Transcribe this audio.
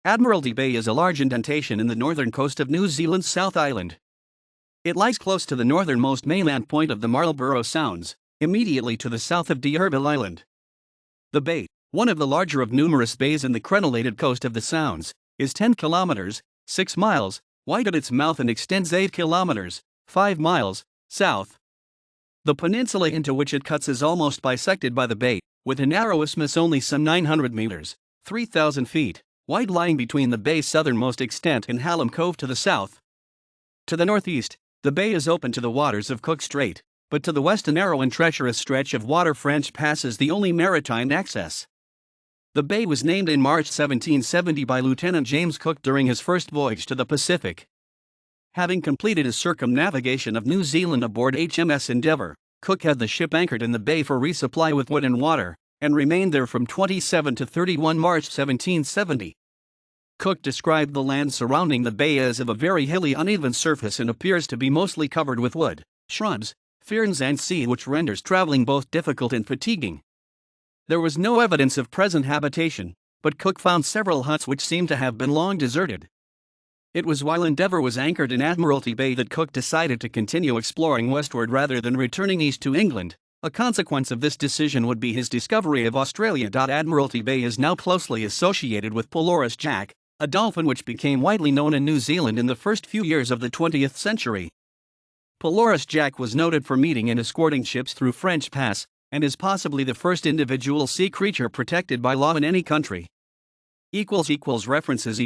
Admiralty Bay is a large indentation in the northern coast of New Zealand's South Island. It lies close to the northernmost mainland point of the Marlborough Sounds, immediately to the south of D'Urville Island. The bay, one of the larger of numerous bays in the crenellated coast of the Sounds, is 10 kilometers, 6 miles, wide at its mouth and extends 8 kilometers, 5 miles, south. The peninsula into which it cuts is almost bisected by the bay, with a narrow isthmus only some 900 meters, 3,000 feet, wide, lying between the bay's southernmost extent and Hallam Cove to the south. To the northeast, the bay is open to the waters of Cook Strait, but to the west a narrow and treacherous stretch of water French passes the only maritime access. The bay was named in March 1770 by Lieutenant James Cook during his first voyage to the Pacific. Having completed his circumnavigation of New Zealand aboard HMS Endeavour, Cook had the ship anchored in the bay for resupply with wood and water, and remained there from 27 to 31 March 1770. Cook described the land surrounding the bay as of a very hilly, uneven surface and appears to be mostly covered with wood, shrubs, ferns and sea, which renders traveling both difficult and fatiguing. There was no evidence of present habitation, but Cook found several huts which seemed to have been long deserted. It was while Endeavour was anchored in Admiralty Bay that Cook decided to continue exploring westward rather than returning east to England. A consequence of this decision would be his discovery of Australia. Admiralty Bay is now closely associated with Pelorus jack, a dolphin which became widely known in New Zealand in the first few years of the 20th century. Pelorus jack was noted for meeting and escorting ships through French Pass, and is possibly the first individual sea creature protected by law in any country. References